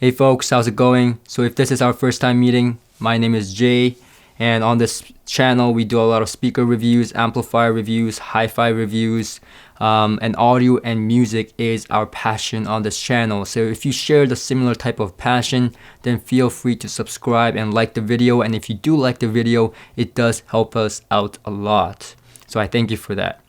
Hey folks, how's it going? So if this is our first time meeting, my name is Jay, and on this channel we do a lot of speaker reviews, amplifier reviews, hi-fi reviews, and audio and music is our passion on this channel. So if you share the similar type of passion, then feel free to subscribe and like the video, and if you do like the video, it does help us out a lot. So I thank you for that.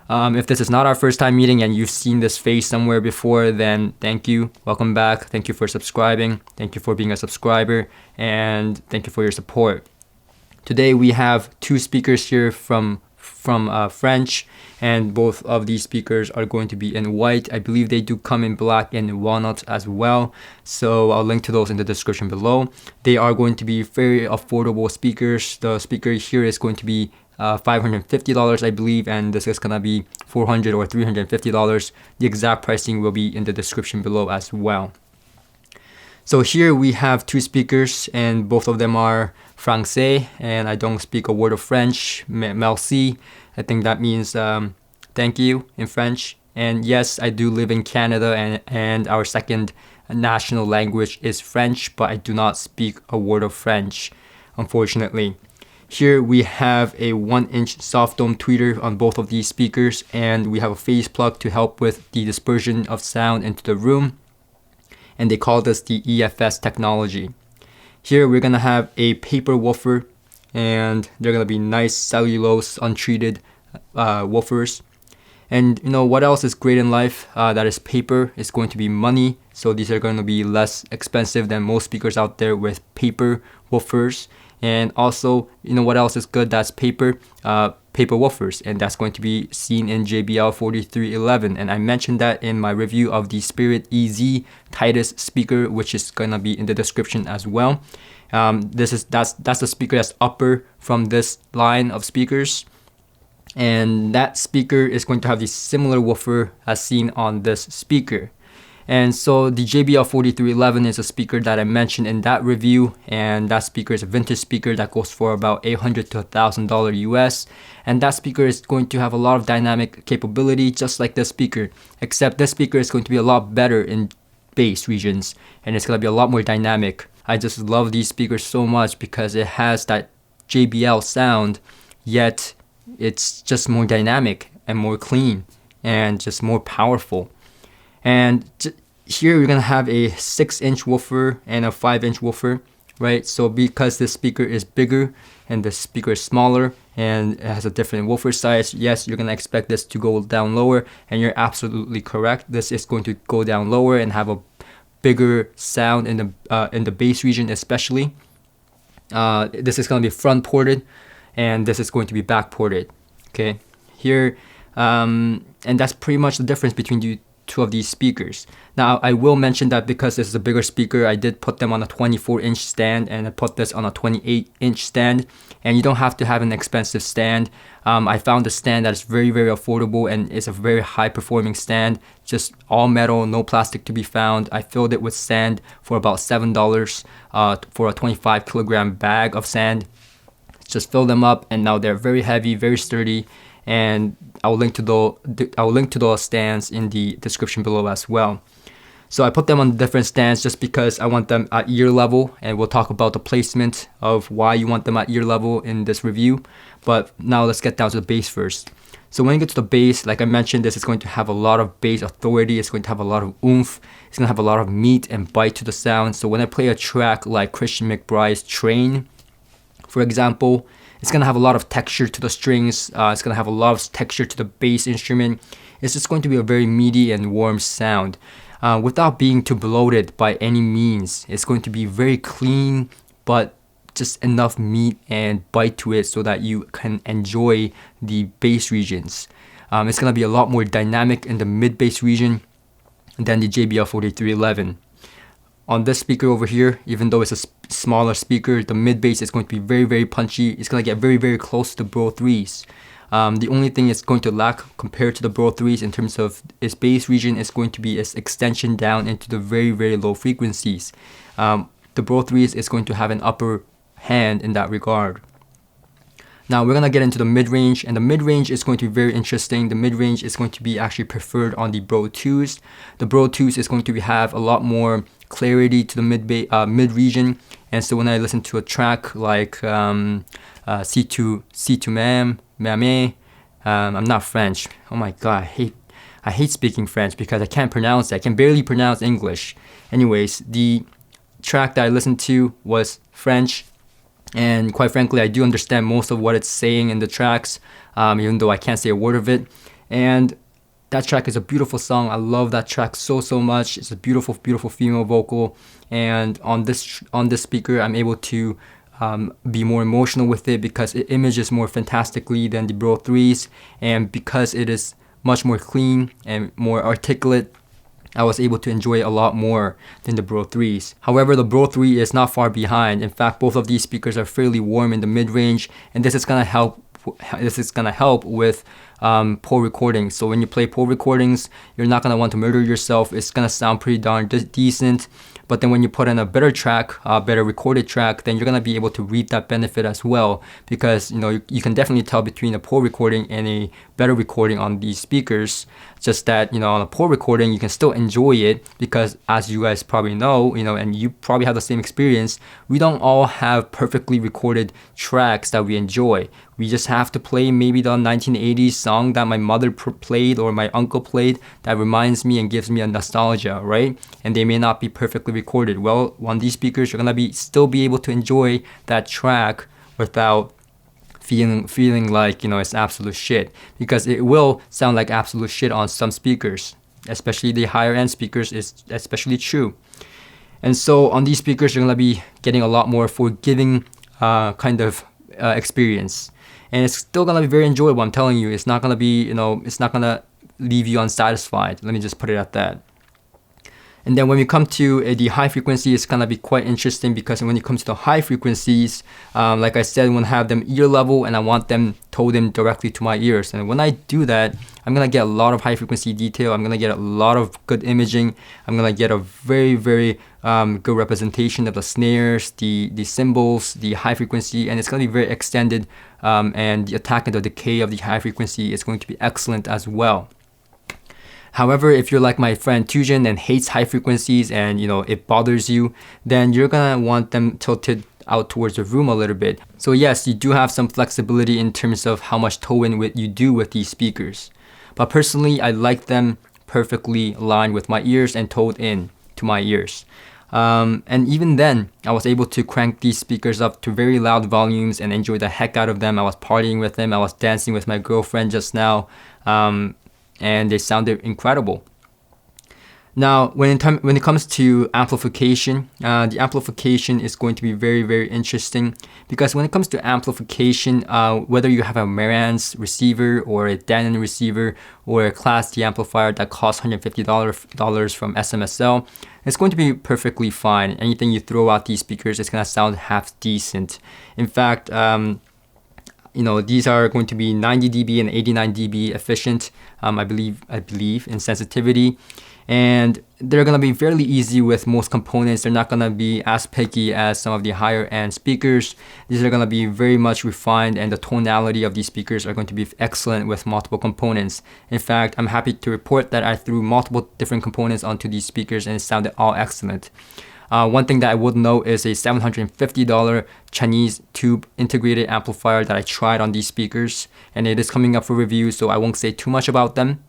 If this is not our first time meeting and you've seen this face somewhere before, then thank you. Welcome back. Thank you for subscribing. Thank you for being a subscriber. And thank you for your support. Today we have two speakers here from French, and both of these speakers are going to be in white. I believe they do come in black and walnut as well. So I'll link to those in the description below. They are going to be very affordable speakers. The speaker here is going to be $550 I believe, and this is gonna be $400 or $350. The exact pricing will be in the description below as well. So here we have two speakers, and both of them are Français, and I don't speak a word of French. Merci, I think that means thank you in French. And yes, I do live in Canada, and our second national language is French, but I do not speak a word of French, unfortunately. Here we have a 1-inch soft dome tweeter on both of these speakers, and we have a phase plug to help with the dispersion of sound into the room, and they call this the EFS technology. Here we're gonna have a paper woofer, and they're gonna be nice cellulose untreated woofers. And you know what else is great in life? That is paper. It's going to be money, so these are going to be less expensive than most speakers out there with paper woofers. And also, you know what else is good that's paper? Paper woofers, and that's going to be seen in JBL 4311. And I mentioned that in my review of the Spirit EZ Titus speaker, which is gonna be in the description as well. That's the speaker that's upper from this line of speakers, and that speaker is going to have the similar woofer as seen on this speaker. And so the JBL 4311 is a speaker that I mentioned in that review, and that speaker is a vintage speaker that goes for about $800 to $1,000 US. And that speaker is going to have a lot of dynamic capability, just like this speaker, except this speaker is going to be a lot better in bass regions, and it's going to be a lot more dynamic. I just love these speakers so much because it has that JBL sound, yet it's just more dynamic and more clean and just more powerful. And here we're gonna have a 6-inch woofer and a 5-inch woofer, right? So because this speaker is bigger and this speaker is smaller and it has a different woofer size, yes, you're gonna expect this to go down lower, and you're absolutely correct. This is going to go down lower and have a bigger sound in the bass region, especially. This is gonna be front ported, and this is going to be back ported. Okay, here, and that's pretty much the difference between the two of these speakers. Now I will mention that because this is a bigger speaker, I did put them on a 24-inch stand, and I put this on a 28-inch stand, and you don't have to have an expensive stand. I found a stand that is very affordable, and it's a very high performing stand, just all metal, no plastic to be found. I filled it with sand for about $7 for a 25 kilogram bag of sand. Just fill them up, and now they're very heavy, very sturdy, and I'll link to those stands in the description below as well. So I put them on different stands just because I want them at ear level, and we'll talk about the placement of why you want them at ear level in this review. But now let's get down to the bass first. So when you get to the bass, like I mentioned, this is going to have a lot of bass authority. It's going to have a lot of oomph. It's going to have a lot of meat and bite to the sound. So when I play a track like Christian McBride's Train, for example, it's going to have a lot of texture to the strings. It's going to have a lot of texture to the bass instrument. It's just going to be a very meaty and warm sound. Without being too bloated by any means. It's going to be very clean, but just enough meat and bite to it so that you can enjoy the bass regions. It's going to be a lot more dynamic in the mid-bass region than the JBL 4311. On this speaker over here, even though it's a smaller speaker, the mid-bass is going to be very punchy. It's going to get very close to BRO3s. The only thing it's going to lack compared to the BRO3s in terms of its bass region is going to be its extension down into the very low frequencies. The BRO3s is going to have an upper hand in that regard. Now we're gonna get into the mid-range, and the mid-range is going to be very interesting. The mid-range is going to be actually preferred on the Bro2s. The Bro2s is going to have a lot more clarity to the mid region, and so when I listen to a track like C2 Mame, I'm not French. Oh my god, I hate speaking French because I can't pronounce it. I can barely pronounce English. Anyways, the track that I listened to was French, and quite frankly, I do understand most of what it's saying in the tracks, even though I can't say a word of it. And that track is a beautiful song. I love that track so much. It's a beautiful female vocal, and on this speaker, I'm able to be more emotional with it because it images more fantastically than the Bro3s, and because it is much more clean and more articulate, I was able to enjoy it a lot more than the Bro3s. However, the Bro3 is not far behind. In fact, both of these speakers are fairly warm in the mid-range, and this is gonna help with poor recordings. So when you play poor recordings, you're not gonna want to murder yourself. It's gonna sound pretty darn decent. But then when you put in a better track, a better recorded track, then you're gonna be able to reap that benefit as well, because you can definitely tell between a poor recording and a better recording on these speakers. Just that on a poor recording you can still enjoy it, because as you guys probably know, and you probably have the same experience, we don't all have perfectly recorded tracks that we enjoy. We just have to play maybe the 1980s song that my mother played or my uncle played that reminds me and gives me a nostalgia, right? And they may not be perfectly recorded. Well, on these speakers, you're gonna still be able to enjoy that track without feeling like it's absolute shit, because it will sound like absolute shit on some speakers, especially the higher end speakers is especially true. And so on these speakers, you're gonna be getting a lot more forgiving kind of experience, and it's still gonna be very enjoyable. I'm telling you, it's not gonna be it's not gonna leave you unsatisfied. Let me just put it at that. And then when we come to the high frequency, it's gonna be quite interesting, because when it comes to the high frequencies, like I said, I want to have them ear level, and I want them towed in directly to my ears. And when I do that, I'm gonna get a lot of high frequency detail. I'm gonna get a lot of good imaging. I'm gonna get a very good representation of the snares, the cymbals, the high frequency, and it's gonna be very extended. And the attack and the decay of the high frequency is going to be excellent as well. However, if you're like my friend Tujin and hates high frequencies and it bothers you, then you're gonna want them tilted out towards the room a little bit. So yes, you do have some flexibility in terms of how much toe-in you do with these speakers. But personally, I like them perfectly aligned with my ears and towed in to my ears. And even then, I was able to crank these speakers up to very loud volumes and enjoy the heck out of them. I was partying with them. I was dancing with my girlfriend just now. And they sounded incredible. Now, when it comes to amplification, the amplification is going to be very interesting, because when it comes to amplification, whether you have a Marantz receiver or a Denon receiver or a Class D amplifier that costs $150 from SMSL, it's going to be perfectly fine. Anything you throw out these speakers, it's gonna sound half decent. In fact, these are going to be 90 dB and 89 dB efficient, I believe in sensitivity, and they're gonna be fairly easy with most components. They're not gonna be as picky as some of the higher end speakers. These are gonna be very much refined, and the tonality of these speakers are going to be excellent with multiple components. In fact, I'm happy to report that I threw multiple different components onto these speakers and it sounded all excellent. One thing that I would note is a $750 Chinese tube integrated amplifier that I tried on these speakers, and it is coming up for review, so I won't say too much about them,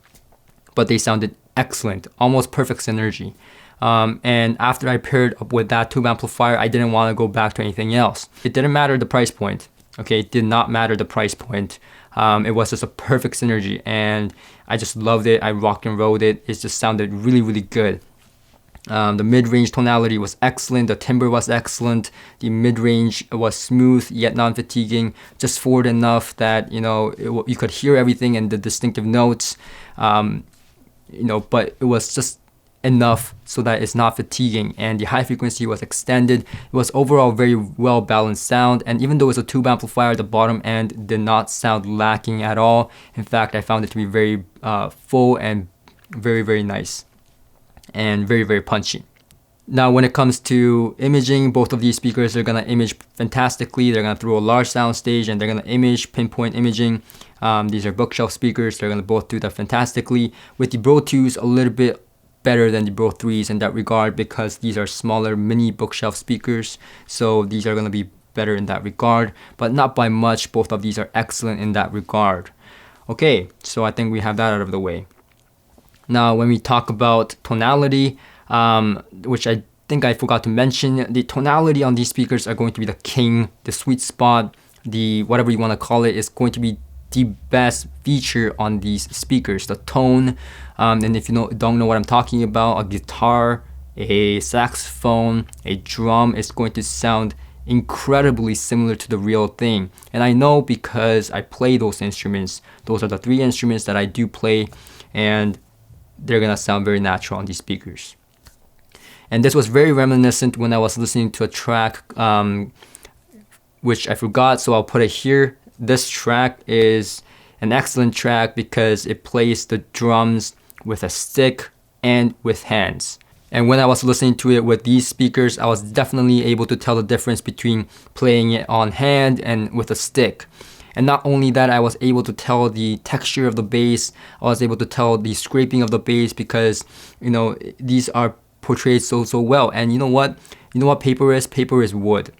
but they sounded excellent, almost perfect synergy. And after I paired up with that tube amplifier, I didn't want to go back to anything else. It didn't matter the price point. Okay, it did not matter the price point. It was just a perfect synergy, and I just loved it. I rocked and rolled it. It just sounded really good. The mid-range tonality was excellent. The timbre was excellent. The mid-range was smooth yet non-fatiguing, just forward enough that you could hear everything and the distinctive notes. But it was just enough so that it's not fatiguing, and the high frequency was extended. It was overall very well balanced sound, and even though it's a tube amplifier, the bottom end did not sound lacking at all. In fact, I found it to be very full and very nice and very punchy. Now, when it comes to imaging, both of these speakers are going to image fantastically. They're going to through a large sound stage and they're going to image, pinpoint imaging. These are bookshelf speakers. They're going to both do that fantastically. With the BRO2s, a little bit better than the BRO3s in that regard because these are smaller mini bookshelf speakers. So these are going to be better in that regard, but not by much. Both of these are excellent in that regard. Okay, so I think we have that out of the way. Now, when we talk about tonality, which I think I forgot to mention, the tonality on these speakers are going to be the king, the sweet spot, the whatever you want to call it, is going to be the best feature on these speakers, the tone. And if you don't know what I'm talking about, a guitar, a saxophone, a drum is going to sound incredibly similar to the real thing. And I know because I play those instruments. Those are the 3 instruments that I do play, and they're gonna sound very natural on these speakers. And this was very reminiscent when I was listening to a track, which I forgot, so I'll put it here. This track is an excellent track because it plays the drums with a stick and with hands. And when I was listening to it with these speakers, I was definitely able to tell the difference between playing it on hand and with a stick. And not only that, I was able to tell the texture of the bass. I was able to tell the scraping of the bass because, these are portrayed so well. And you know what? You know what paper is? Paper is wood.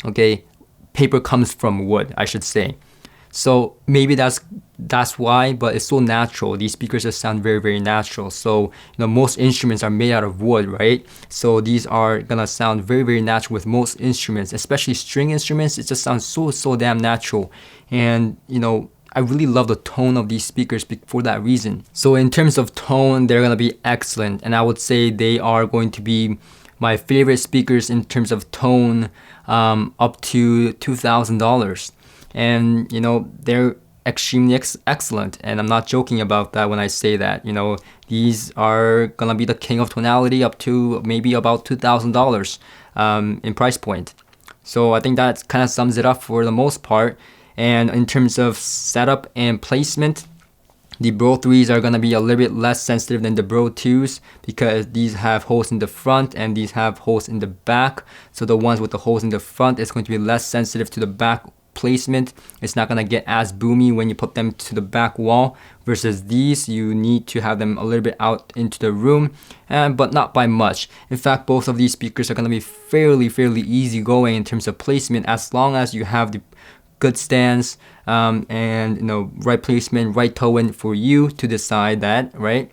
Okay? Paper comes from wood, I should say. So maybe that's why, but it's so natural. These speakers just sound very natural. So most instruments are made out of wood, right? So these are gonna sound very natural with most instruments, especially string instruments. It just sounds so damn natural. And I really love the tone of these speakers for that reason. So in terms of tone, they're gonna be excellent, and I would say they are going to be my favorite speakers in terms of tone, up to $2,000. And they're extremely excellent, and I'm not joking about that when I say that. These are gonna be the king of tonality up to maybe about $2,000 in price point. So I think that kind of sums it up for the most part. And in terms of setup and placement, the BRO3s are gonna be a little bit less sensitive than the BRO2s because these have holes in the front and these have holes in the back. So the ones with the holes in the front is going to be less sensitive to the back placement. It's not gonna get as boomy when you put them to the back wall, versus these you need to have them a little bit out into the room, but not by much. In fact, both of these speakers are gonna be fairly easy going in terms of placement, as long as you have the good stance and right placement, right toe in for you to decide that, right?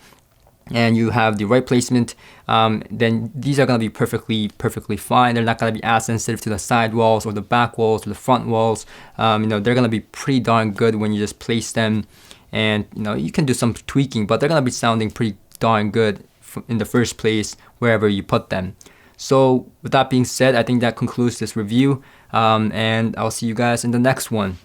And you have the right placement, then these are going to be perfectly fine. They're not going to be as sensitive to the side walls or the back walls or the front walls. They're going to be pretty darn good when you just place them, and you can do some tweaking, but they're going to be sounding pretty darn good in the first place wherever you put them. So with that being said, I think that concludes this review, and I'll see you guys in the next one.